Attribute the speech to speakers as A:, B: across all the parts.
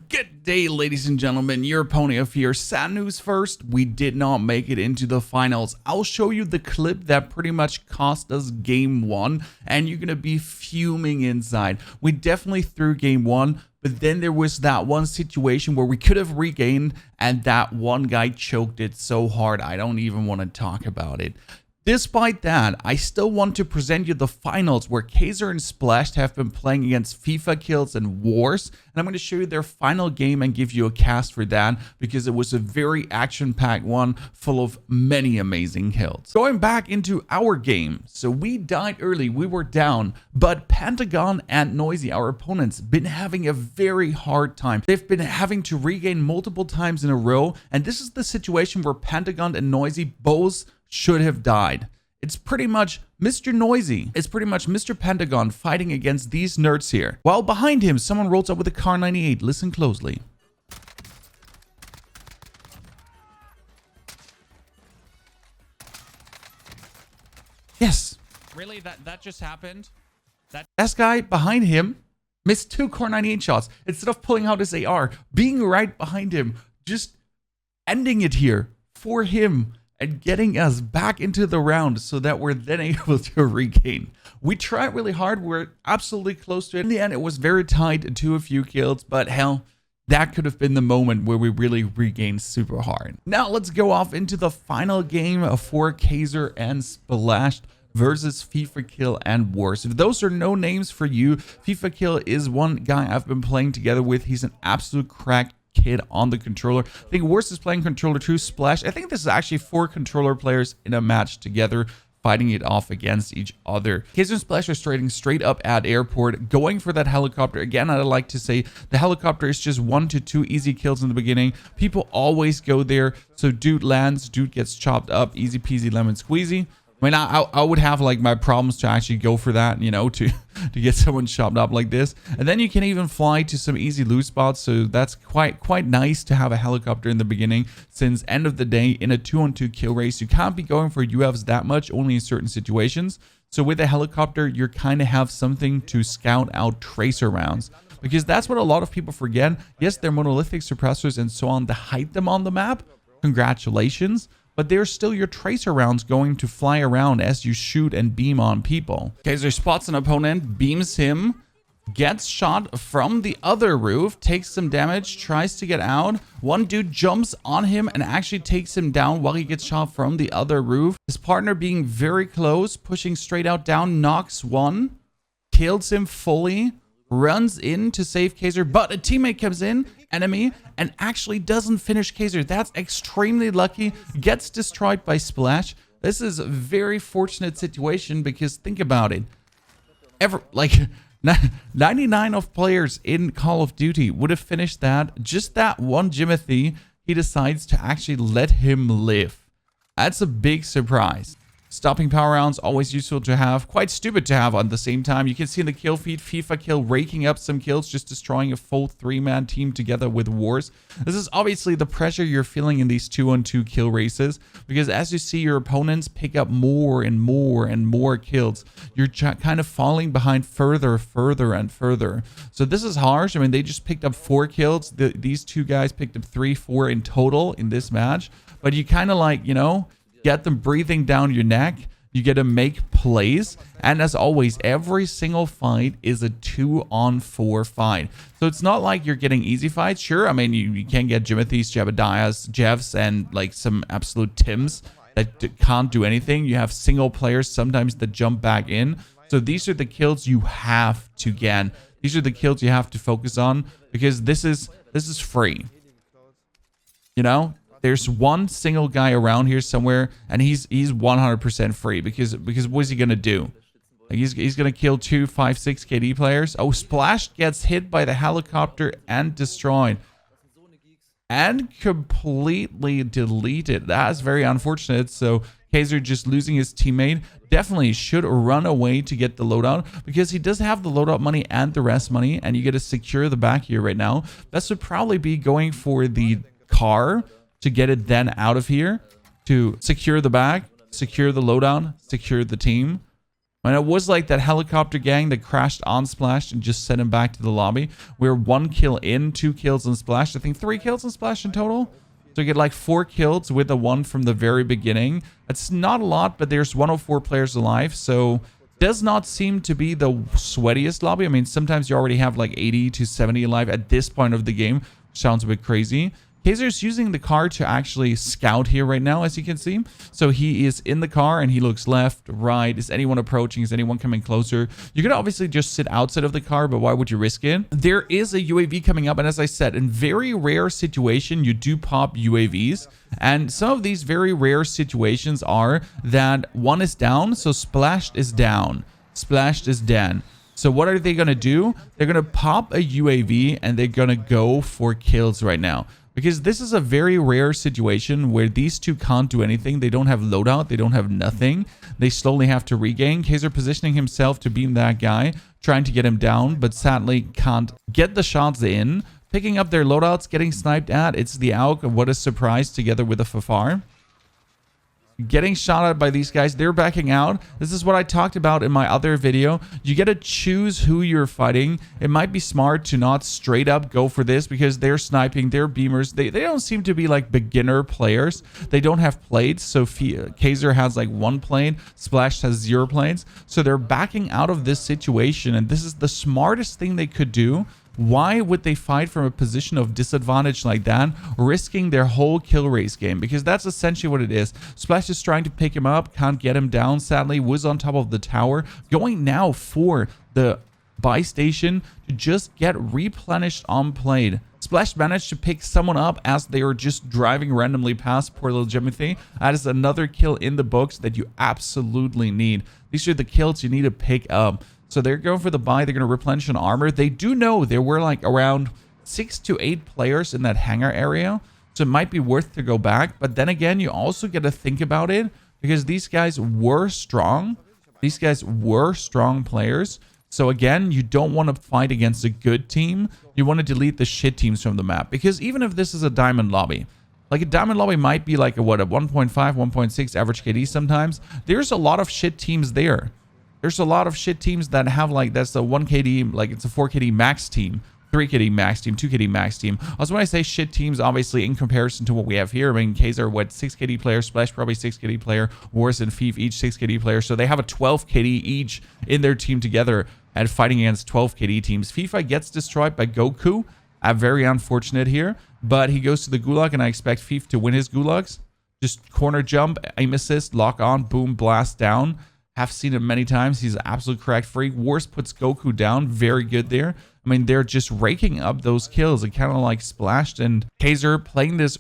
A: Good day, ladies and gentlemen. Your P4wnyhof here. Sad news first, we did not make it into the finals. I'll show you the clip that pretty much cost us game one, and you're gonna be fuming inside. We definitely threw game one, but then there was that one situation where we could have regained, and that one guy choked it so hard I don't even want to talk about it. Despite that, I still want to present you the finals where Kayzahr and Splashed have been playing against FIFA kills and wars, and I'm going to show you their final game and give you a cast for that because it was a very action-packed one full of many amazing kills. Going back into our game, so we died early, we were down, but Pentagon and Noisy, our opponents, been having a very hard time. They've been having to regain multiple times in a row, and this is the situation where Pentagon and Noisy both should have died. It's pretty much Mr. Noisy. It's pretty much Mr. Pentagon fighting against these nerds here. While behind him, someone rolls up with a Kar 98. Listen closely. Yes. Really? That just happened? That guy behind him missed 2 Kar 98 shots. Instead of pulling out his AR, being right behind him, just ending it here for him and getting us back into the round so that we're then able to regain. We tried really hard. We're absolutely close to it. In the end, it was very tight to a few kills, but hell, that could have been the moment where we really regained super hard. Now let's go off into the final game for Kayzahr and Splashed versus FIFA Kill and Wars. If those are no names for you, FIFA Kill is one guy I've been playing together with. He's an absolute crack kid on the controller. I think Worst is playing controller too. Splash. I think this is actually 4 controller players in a match together, fighting it off against each other. Kayzahr and Splash are straight up at airport, going for that helicopter. Again, I'd like to say the helicopter is just 1 to 2 easy kills in the beginning. People always go there. So dude lands, dude gets chopped up, easy peasy lemon squeezy. I mean, I would have like my problems to actually go for that, you know, to get someone chopped up like this. And then you can even fly to some easy loot spots. So that's quite nice to have a helicopter in the beginning, since end of the day in a 2-on-2 kill race, you can't be going for UFs that much, only in certain situations. So with a helicopter, you kind of have something to scout out tracer rounds, because that's what a lot of people forget. Yes, they're monolithic suppressors and so on to hide them on the map. Congratulations. But there's still your tracer rounds going to fly around as you shoot and beam on people. Kayzahr spots an opponent, beams him, gets shot from the other roof, takes some damage, tries to get out. One dude jumps on him and actually takes him down while he gets shot from the other roof. His partner being very close, pushing straight out down, knocks one, kills him fully, runs in to save Kayzahr, but a teammate comes in, enemy, and actually doesn't finish Kayzahr. That's extremely lucky. Gets destroyed by Splash. This is a very fortunate situation because think about it. 99 of players in Call of Duty would have finished that. Just that one Jimothy, he decides to actually let him live. That's a big surprise. Stopping power rounds, always useful to have. Quite stupid to have at the same time. You can see in the kill feed, FIFA Kill raking up some kills, just destroying a full 3-man team together with Wars. This is obviously the pressure you're feeling in these 2-on-2 kill races, because as you see your opponents pick up more and more and more kills, you're kind of falling behind further and further. So this is harsh. I mean, they just picked up 4 kills. These two guys picked up 3-4 in total in this match. But you kind of like, you know, get them breathing down your neck. You get to make plays. And as always, every single fight is a 2-on-4 fight. So it's not like you're getting easy fights. Sure, I mean, you can get Jimothys, Jebediahs, Jevs, and like some absolute Tims that can't do anything. You have single players sometimes that jump back in. So these are the kills you have to get. These are the kills you have to focus on, because this is free. You know? There's one single guy around here somewhere, and he's 100% free because what is he gonna do? Like he's gonna kill 2 5-6 KD players. Oh, Splash gets hit by the helicopter and destroyed, and completely deleted. That's very unfortunate. So Kayzahr just losing his teammate. Definitely should run away to get the loadout, because he does have the loadout money and the rest money, and you get to secure the back here right now. That should probably be going for the car to get it then out of here, to secure the bag, secure the loadout, secure the team. And it was like that helicopter gang that crashed on Splashed and just sent him back to the lobby. We're 1 kill in, 2 kills on Splashed. I think 3 kills on Splashed in total. So you get like 4 kills with the 1 from the very beginning. It's not a lot, but there's 104 players alive. So does not seem to be the sweatiest lobby. I mean, sometimes you already have like 80 to 70 alive at this point of the game. Sounds a bit crazy. Kayzahr's using the car to actually scout here right now, as you can see. So he is in the car and he looks left, right. Is anyone approaching? Is anyone coming closer? You could obviously just sit outside of the car, but why would you risk it? There is a UAV coming up. And as I said, in very rare situation, you do pop UAVs. And some of these very rare situations are that one is down. So Splashed is down. Splashed is down. So what are they going to do? They're going to pop a UAV and they're going to go for kills right now. Because this is a very rare situation where these two can't do anything. They don't have loadout. They don't have nothing. They slowly have to regain. Kayzahr positioning himself to beam that guy, trying to get him down, but sadly can't get the shots in. Picking up their loadouts, getting sniped at. It's the AUG. What a surprise, together with a ffar. Getting shot at by these guys. They're backing out. This is what I talked about in my other video. You get to choose who you're fighting. It might be smart to not straight up go for this because they're sniping, they're beamers. They don't seem to be like beginner players. They don't have plates. So Kayzahr has like 1 plate. Splashed has 0 plates. So they're backing out of this situation. And this is the smartest thing they could do. Why would they fight from a position of disadvantage like that, risking their whole kill race game? Because that's essentially what it is. Splashed is trying to pick him up, can't get him down, sadly, was on top of the tower, going now for the buy station to just get replenished on plate. Splashed managed to pick someone up as they were just driving randomly past. Poor little Jimmy. That is another kill in the books that you absolutely need. These are the kills you need to pick up. So they're going for the buy. They're going to replenish an armor. They do know there were like around 6 to 8 players in that hangar area. So it might be worth to go back. But then again, you also get to think about it because these guys were strong. These guys were strong players. So again, you don't want to fight against a good team. You want to delete the shit teams from the map. Because even if this is a diamond lobby, like a diamond lobby might be like a 1.5, 1.6 average KD sometimes. There's a lot of shit teams there. There's a lot of shit teams that have like, that's a 1 KD, like it's a 4 KD max team, 3 KD max team, 2 KD max team. Also, when I say shit teams, obviously in comparison to what we have here, I mean, Kayzahr, what, 6 KD player, Splash probably 6 KD player, Warzone and FIFA each 6 KD player. So they have a 12 KD each in their team together and fighting against 12 KD teams. FIFA gets destroyed by Goku. Very unfortunate here, but he goes to the gulag and I expect FIFA to win his gulags. Just corner jump, aim assist, lock on, boom, blast down. Have seen him many times. He's an absolute crack freak. Wars puts Goku down. Very good there. I mean, they're just raking up those kills. It kind of like Splashed and Kayzahr playing this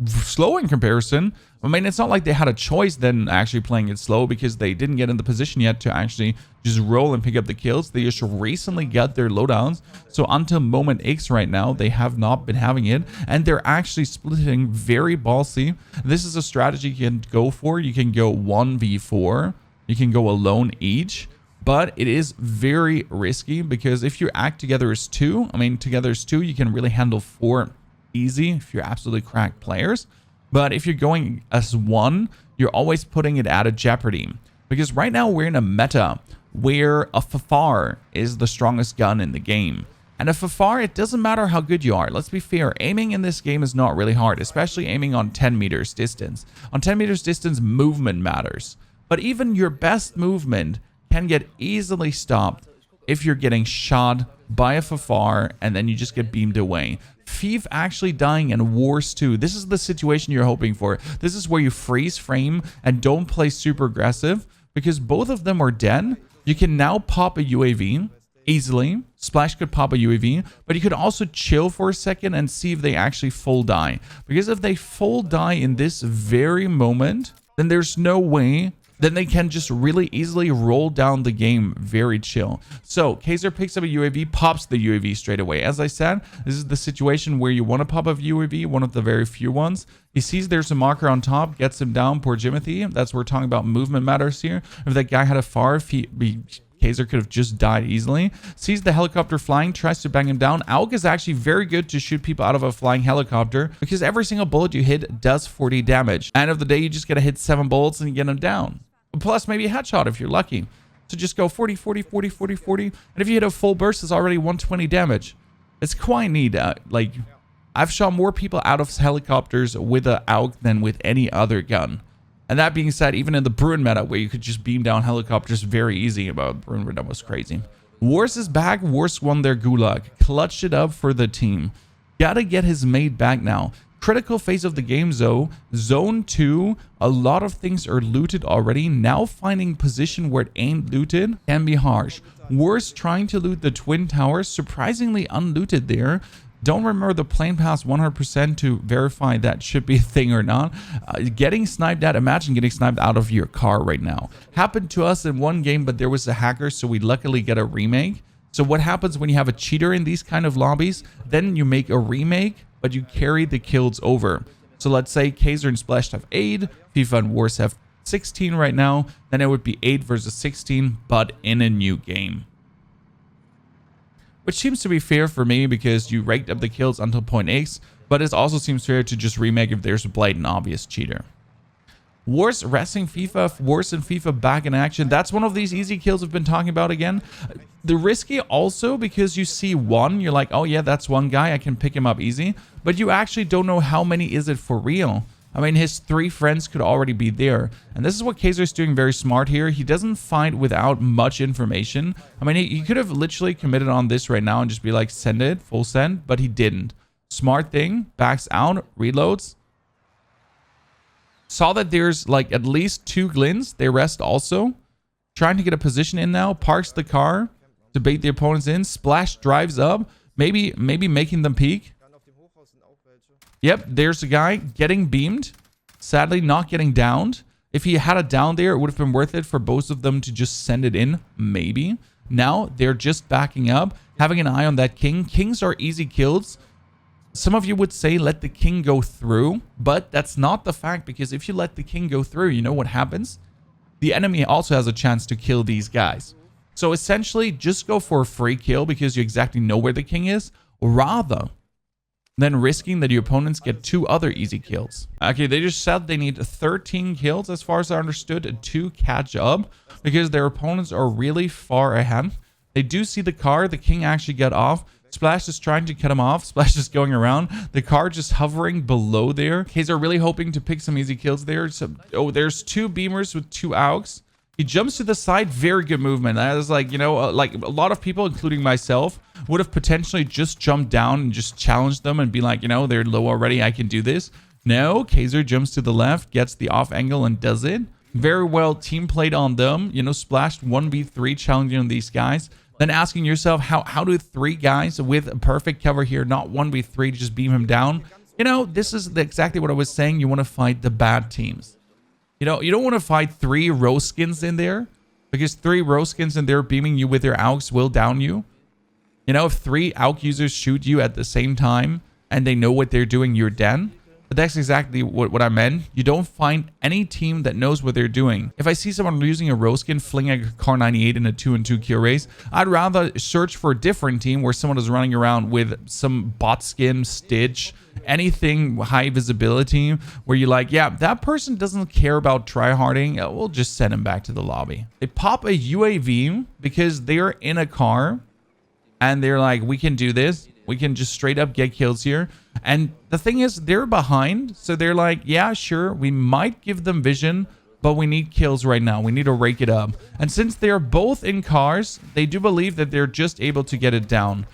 A: slow in comparison. I mean, it's not like they had a choice then actually playing it slow because they didn't get in the position yet to actually just roll and pick up the kills. They just recently got their loadouts. So until moment X right now, they have not been having it. And they're actually splitting very ballsy. This is a strategy you can go for. You can go 1v4. You can go alone each, but it is very risky because if you act together as 2, I mean, together as 2, you can really handle 4 easy if you're absolutely cracked players. But if you're going as 1, you're always putting it at a jeopardy because right now we're in a meta where a ffar is the strongest gun in the game. And a ffar, it doesn't matter how good you are. Let's be fair. Aiming in this game is not really hard, especially aiming on 10 meters distance. On 10 meters distance, movement matters. But even your best movement can get easily stopped if you're getting shot by a ffar and then you just get beamed away. FIFA actually dying in Wars 2. This is the situation you're hoping for. This is where you freeze frame and don't play super aggressive because both of them are dead. You can now pop a UAV easily. Splash could pop a UAV, but you could also chill for a second and see if they actually full die. Because if they full die in this very moment, then there's no way. Then they can just really easily roll down the game very chill. So Kayzahr picks up a UAV, pops the UAV straight away. As I said, this is the situation where you want to pop a UAV, one of the very few ones. He sees there's a marker on top, gets him down, poor Jimothy. That's what we're talking about, movement matters here. If that guy had a ffar, Kayzahr could have just died easily. Sees the helicopter flying, tries to bang him down. AUG is actually very good to shoot people out of a flying helicopter because every single bullet you hit does 40 damage. End of the day, you just gotta hit 7 bullets and you get them down. Plus maybe a headshot if you're lucky. So just go 40, 40, 40, 40, 40. And if you hit a full burst, it's already 120 damage. It's quite neat. Like, I've shot more people out of helicopters with a AUG than with any other gun. And that being said, even in the Bruin meta, where you could just beam down helicopters very easy, about Bruin meta was crazy. Wars is back. Wars won their gulag. Clutched it up for the team. Gotta get his mate back now. Critical phase of the game, though. Zone 2, a lot of things are looted already. Now finding position where it ain't looted can be harsh. Worse, trying to loot the Twin Towers, surprisingly unlooted there. Don't remember the plane pass 100% to verify that should be a thing or not. Getting sniped at, imagine getting sniped out of your car right now. Happened to us in one game, but there was a hacker, so we luckily get a remake. So what happens when you have a cheater in these kind of lobbies? Then you make a remake, but you carry the kills over. So let's say Kayzahr and Splashed have 8, FIFA and Wars have 16 right now. Then it would be 8 versus 16, but in a new game. Which seems to be fair for me because you ranked up the kills until point X, but it also seems fair to just remake if there's a blatant obvious cheater. Wars resting FIFA, Wars and FIFA back in action. That's one of these easy kills we've been talking about again. The risky also because you see one, you're like, oh yeah, that's one guy, I can pick him up easy. But you actually don't know how many is it for real. I mean, his 3 friends could already be there. And this is what Kayzahr is doing very smart here. He doesn't fight without much information. I mean, he could have literally committed on this right now and just be like, send it, full send, but he didn't. Smart thing, backs out, reloads. Saw that there's like at least 2 glins. They rest also. Trying to get a position in now. Parks the car to bait the opponents in. Splash drives up. Maybe making them peek. Yep, there's a guy getting beamed. Sadly, not getting downed. If he had it down there, it would have been worth it for both of them to just send it in. Maybe. Now, they're just backing up. Having an eye on that king. Kings are easy kills. Some of you would say let the king go through, but that's not the fact because if you let the king go through, you know what happens? The enemy also has a chance to kill these guys. So essentially, just go for a free kill because you exactly know where the king is, rather than risking that your opponents get 2 other easy kills. Okay, they just said they need 13 kills as far as I understood to catch up because their opponents are really far ahead. They do see the car, the king actually got off. Splash is trying to cut him off. Splash is going around. The car just hovering below there. Kayzahr really hoping to pick some easy kills there. So, oh, there's 2 beamers with 2 AUGs. He jumps to the side. Very good movement. That is like, you know, like a lot of people, including myself, would have potentially just jumped down and just challenged them and be like, you know, they're low already. I can do this. No, Kayzahr jumps to the left, gets the off angle and does it. Very well team played on them. You know, Splashed 1v3 challenging these guys. Then asking yourself, how do 3 guys with a perfect cover here, not 1v3, just beam him down? You know, this is exactly what I was saying. You want to fight the bad teams. You know, you don't want to fight 3 rose skins in there because 3 rose skins in there beaming you with their AUGs will down you. You know, if 3 AUG users shoot you at the same time and they know what they're doing, you're dead. But that's exactly what I meant. You don't find any team that knows what they're doing. If I see someone using a rose skin, flinging a car 98 in a 2-on-2 kill race, I'd rather search for a different team where someone is running around with some bot skin, Stitch, anything high visibility where you're like, yeah, that person doesn't care about tryharding. We'll just send him back to the lobby. They pop a UAV because they're in a car and they're like, we can do this. We can just straight up get kills here. And the thing is, they're behind. So they're like, yeah, sure, we might give them vision, but we need kills right now. We need to rake it up. And since they're both in cars, they do believe that they're just able to get it down.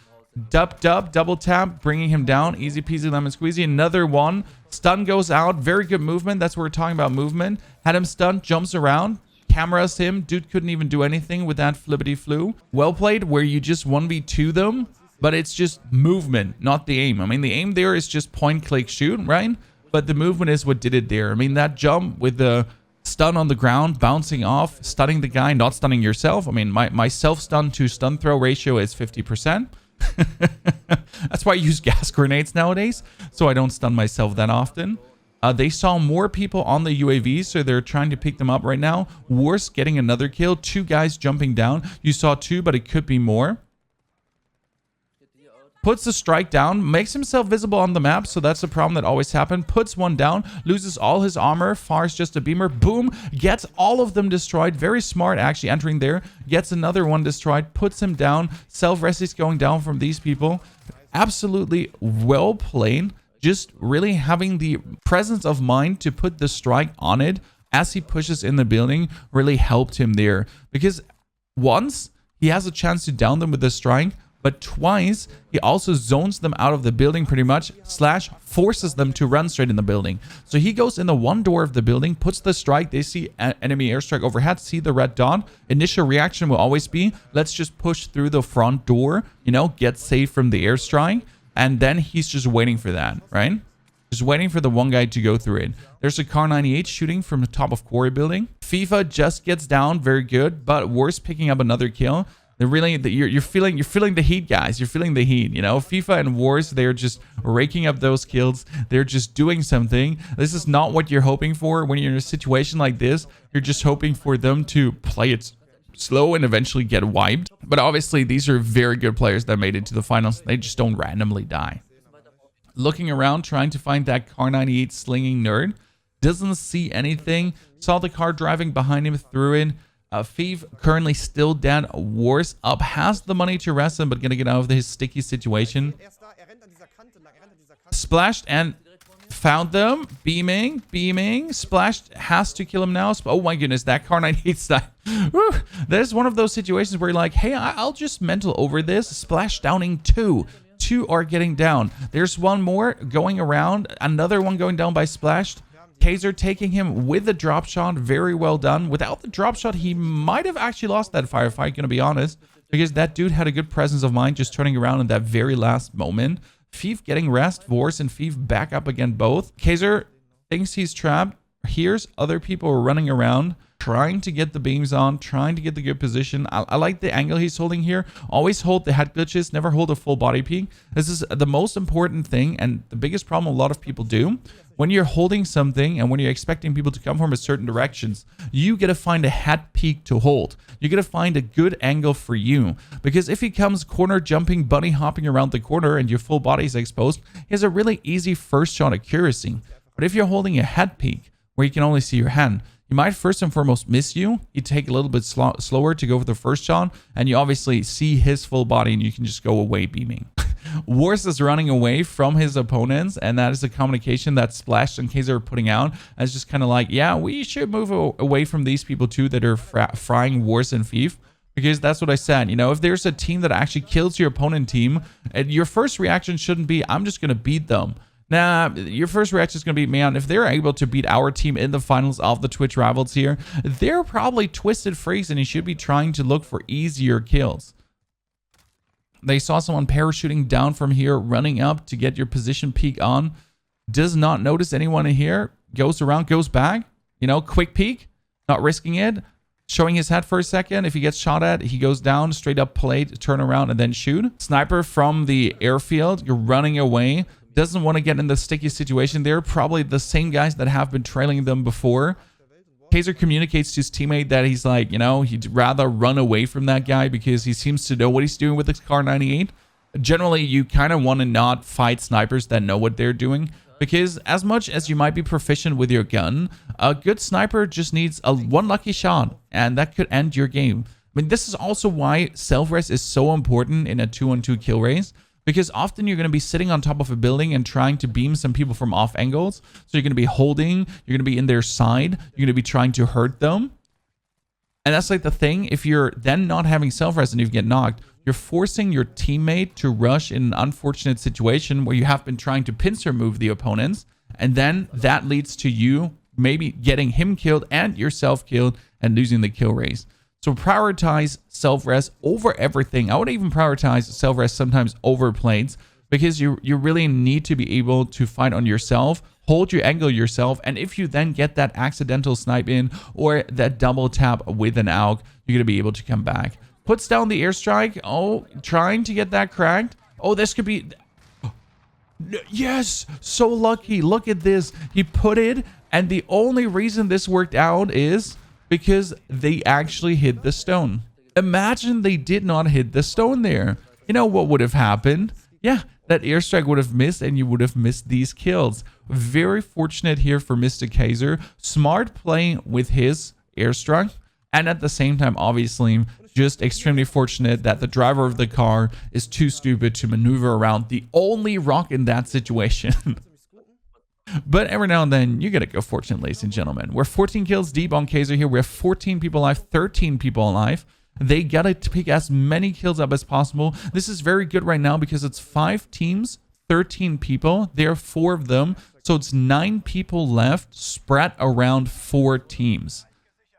A: Double tap, bringing him down. Easy peasy lemon squeezy. Another one. Stun goes out. Very good movement. That's what we're talking about, movement. Had him stunned, jumps around. Cameras him. Dude couldn't even do anything with that flippity flu. Well played, where you just 1v2 them. But it's just movement, not the aim. I mean, the aim there is just point, click, shoot, right? But the movement is what did it there. I mean, that jump with the stun on the ground, bouncing off, stunning the guy, not stunning yourself. I mean, my self-stun to stun throw ratio is 50%. That's why I use gas grenades nowadays, so I don't stun myself that often. They saw more people on the UAV, so they're trying to pick them up right now. Worse, getting another kill. 2 guys jumping down. You saw 2, but it could be more. puts the strike down, makes himself visible on the map, so that's a problem that always happens. Puts one down, loses all his armor, fires just a beamer, boom, gets all of them destroyed. Very smart actually entering there, gets another one destroyed, puts him down. Self-res is going down from these people. Absolutely well played. Just really having the presence of mind to put the strike on it as he pushes in the building really helped him there. Because once he has a chance to down them with the strike, but twice he also zones them out of the building pretty much, slash forces them to run straight in the building. So he goes in the one door of the building, puts the strike, they see enemy airstrike overhead, see the red dot. Initial reaction will always be, let's just push through the front door, you know, get safe from the airstrike. And then he's just waiting for that, right? Just waiting for the one guy to go through it. There's a Kar 98 shooting from the top of quarry building. FIFA just gets down, very good, but Worse picking up another kill. They're really, you're feeling the heat, guys. You're feeling the heat, you know. FIFA and Wars, they're just raking up those kills. They're just doing something. This is not what you're hoping for when you're in a situation like this. You're just hoping for them to play it slow and eventually get wiped. But obviously, these are very good players that made it to the finals. They just don't randomly die. Looking around, trying to find that Kar 98 slinging nerd. Doesn't see anything. Saw the car driving behind him, threw in. Thief currently still dead. Wars up, has the money to rest him, but gonna get out of his sticky situation. Splashed and found them. Beaming. Splashed has to kill him now. Oh my goodness, that Kar 98 style. That is one of those situations where you're like, hey, I'll just mental over this. Splash downing two. Two are getting down. There's one more going around. Another one going down by Splashed. Kayzahr taking him with the drop shot. Very well done. Without the drop shot, he might have actually lost that firefight, gonna be honest, because that dude had a good presence of mind just turning around in that very last moment. Thief getting rest. Vorse and Thief back up again both. Kayzahr thinks he's trapped. Here's other people running around, trying to get the beams on, trying to get the good position. I like the angle he's holding here. Always hold the head glitches, never hold a full body peek. This is the most important thing and the biggest problem a lot of people do. When you're holding something and when you're expecting people to come from a certain directions, you got to find a head peek to hold. You got to find a good angle for you. Because if he comes corner jumping, bunny hopping around the corner and your full body is exposed, he has a really easy first shot accuracy. But if you're holding a head peek where you can only see your hand, he might first and foremost miss you. You take a little bit slower to go for the first shot, and you obviously see his full body and you can just go away beaming. Wars is running away from his opponents, and that is a communication that Splashed and Kayzahr are putting out as just kind of like, yeah, we should move away from these people too that are frying Wars and Thief. Because that's what I said, you know, if there's a team that actually kills your opponent team, and your first reaction shouldn't be, I'm just going to beat them. Nah, your first reaction is going to be, man, if they're able to beat our team in the finals of the Twitch Rivals here, they're probably twisted freaks and you should be trying to look for easier kills. They saw someone parachuting down from here, running up to get your position peek on. Does not notice anyone in here. Goes around, goes back. You know, quick peek. Not risking it. Showing his head for a second. If he gets shot at, he goes down, straight up plate, turn around, and then shoot. Sniper from the airfield. You're running away. Doesn't want to get in the sticky situation there. Probably the same guys that have been trailing them before. Kayzahr communicates to his teammate that he's like, you know, he'd rather run away from that guy because he seems to know what he's doing with his Kar 98. Generally, you kind of want to not fight snipers that know what they're doing, because as much as you might be proficient with your gun, a good sniper just needs one lucky shot, and that could end your game. I mean, this is also why self-res is so important in a 2-on-2 kill race. Because often you're going to be sitting on top of a building and trying to beam some people from off angles. So you're going to be holding, you're going to be in their side, you're going to be trying to hurt them. And that's like the thing, if you're then not having self-res and you get knocked, you're forcing your teammate to rush in an unfortunate situation where you have been trying to pincer move the opponents. And then that leads to you maybe getting him killed and yourself killed and losing the kill race. So prioritize self-res over everything. I would even prioritize self-res sometimes over plates, because you really need to be able to fight on yourself, hold your angle yourself, and if you then get that accidental snipe in or that double tap with an AUG, you're going to be able to come back. Puts down the airstrike. Oh, trying to get that cracked. Oh, this could be... Yes, so lucky. Look at this. He put it, and the only reason this worked out is... because they actually hit the stone. Imagine they did not hit the stone there. You know what would have happened? yeah, that airstrike would have missed and you would have missed these kills. Very fortunate here for Mr. Kayzahr. Smart play with his airstrike. And at the same time, obviously, just extremely fortunate that the driver of the car is too stupid to maneuver around the only rock in that situation. But every now and then, you gotta go fortunate, ladies and gentlemen. We're 14 kills deep on Kayzahr here. We have 14 people alive, 13 people alive. They gotta pick as many kills up as possible. This is very good right now because it's 5 teams, 13 people. There are 4 of them. So it's 9 people left spread around 4 teams.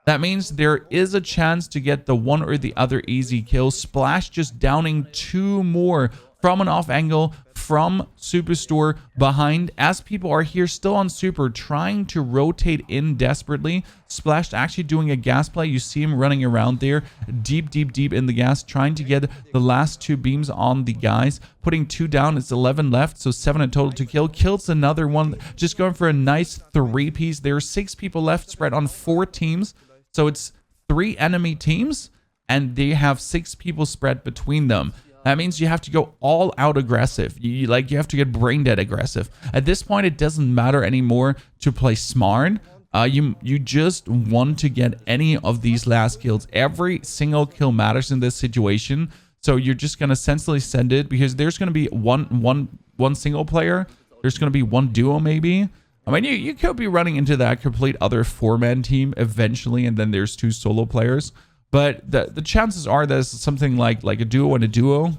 A: That means there is a chance to get the one or the other easy kill. Splash just downing 2 more from an off angle from Superstore behind, as people are here still on Super trying to rotate in desperately. Splashed actually doing a gas play. You see him running around there deep in the gas, trying to get the last 2 beams on the guys, putting 2 down. It's 11 left, so 7 in total to kill. Kills another one, just going for a nice 3-piece. There are 6 people left spread on 4 teams, so it's 3 enemy teams and they have 6 people spread between them. That means you have to go all out aggressive. You have to get brain dead aggressive. At this point, it doesn't matter anymore to play smart. You just want to get any of these last kills. Every single kill matters in this situation. So you're just gonna sensibly send it because there's gonna be one single player. There's gonna be 1 duo maybe. I mean, you could be running into that complete other 4-man team eventually, and then there's 2 solo players. But the chances are that it's something like a duo and a duo.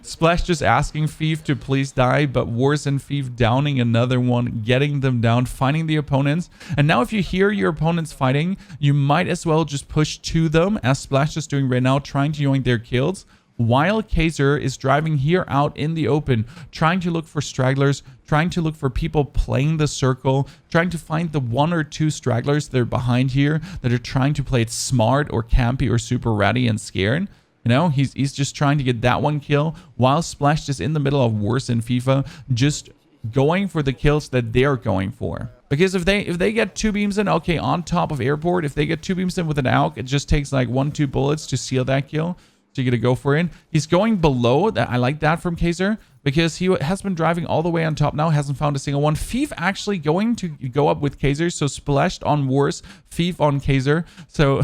A: Splash just asking Thief to please die, but Wars and Thief downing another one, getting them down, finding the opponents. And now if you hear your opponents fighting, you might as well just push to them, as Splash is doing right now, trying to yoink their kills. While Kayzahr is driving here out in the open, trying to look for stragglers, trying to look for people playing the circle, trying to find the 1 or 2 stragglers that are behind here that are trying to play it smart or campy or super ready and scared. You know, he's just trying to get that 1 kill while Splashed is in the middle of worse in FIFA, just going for the kills that they're going for. Because if they get 2 beams in, okay, on top of airport, if they get 2 beams in with an AUK, it just takes like 1-2 bullets to seal that kill. So you gotta go for it. He's going below. I like that from Kayzahr because he has been driving all the way on top now, hasn't found a single one. Thief actually going to go up with Kayzahr, so Splashed on Wars, Thief on Kayzahr. So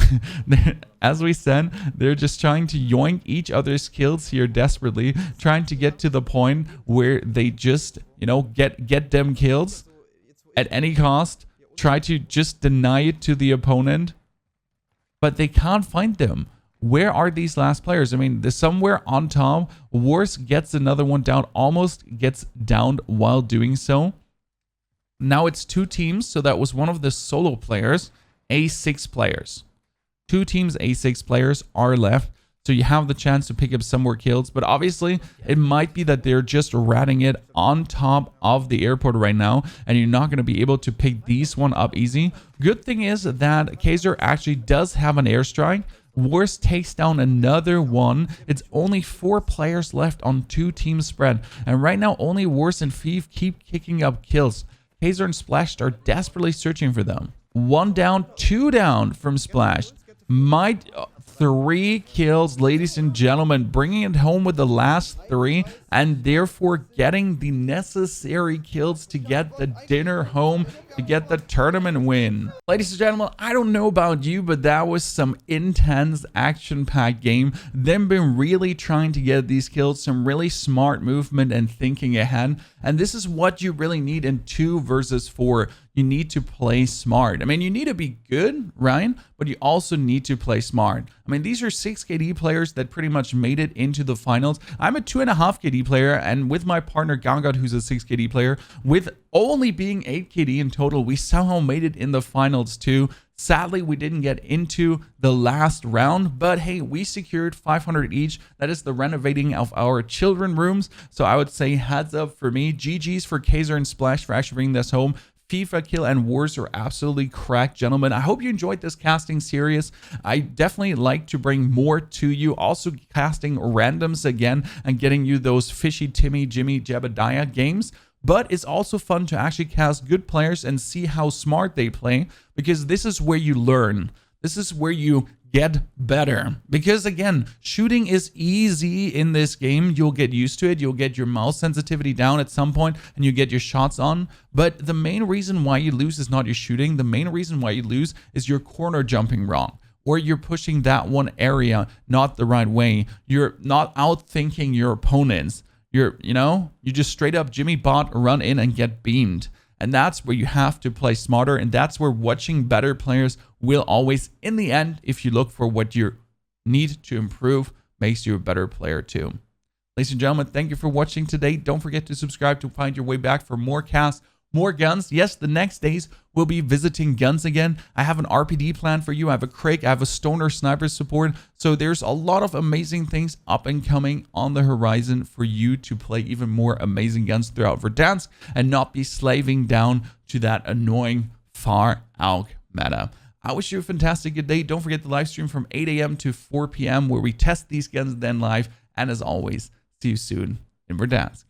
A: as we said, they're just trying to yoink each other's kills here desperately, trying to get to the point where they just, you know, get them kills at any cost, try to just deny it to the opponent, but they can't find them. Where are these last players? I mean, there's somewhere on top. Wars gets another one down, almost gets downed while doing so. Now it's 2 teams, so that was one of the solo players, A6 players. 2 teams, A6 players are left, so you have the chance to pick up some more kills, but obviously it might be that they're just ratting it on top of the airport right now, and you're not going to be able to pick these one up easy. Good thing is that Kayzahr actually does have an airstrike. Wars takes down another one. It's only 4 players left on 2 teams spread. And right now, only Wars and Thief keep kicking up kills. Kayzahr and Splashed are desperately searching for them. 1 down, 2 down from Splashed. Might 3 kills, ladies and gentlemen, bringing it home with the last 3 and therefore getting the necessary kills to get the dinner home, to get the tournament win. Ladies and gentlemen, I don't know about you, but that was some intense action-packed game. Them been really trying to get these kills, some really smart movement and thinking ahead. And this is what you really need in 2 versus 4. You need to play smart. I mean, you need to be good, right? But you also need to play smart. I mean, these are 6 KD players that pretty much made it into the finals. I'm a 2.5 KD player, and with my partner Gangat, who's a 6 KD player, with only being 8 KD in total, we somehow made it in the finals too. Sadly, we didn't get into the last round, but hey, we secured 500 each. That is the renovating of our children rooms. So I would say heads up for me. GG's for Kayzahr and Splashed for actually bringing this home. FIFA kill and Wars are absolutely cracked, gentlemen. I hope you enjoyed this casting series. I definitely like to bring more to you. Also casting randoms again and getting you those fishy Timmy, Jimmy, Jebediah games. But it's also fun to actually cast good players and see how smart they play, because this is where you learn. This is where you get better. Because again, shooting is easy in this game. You'll get used to it. You'll get your mouse sensitivity down at some point and you get your shots on. But the main reason why you lose is not your shooting. The main reason why you lose is your corner jumping wrong, or you're pushing that one area not the right way. You're not outthinking your opponents. You just straight up Jimmy bot, run in and get beamed. And that's where you have to play smarter. And that's where watching better players will always, in the end, if you look for what you need to improve, makes you a better player too. Ladies and gentlemen, thank you for watching today. Don't forget to subscribe to find your way back for more casts, more guns. Yes, the next days we'll be visiting guns again. I have an RPD plan for you. I have a Craig. I have a Stoner Sniper support. So there's a lot of amazing things up and coming on the horizon for you to play even more amazing guns throughout Verdansk and not be slaving down to that annoying far out meta. I wish you a fantastic good day. Don't forget the live stream from 8 a.m. to 4 p.m. where we test these guns then live. And as always, see you soon in Verdansk.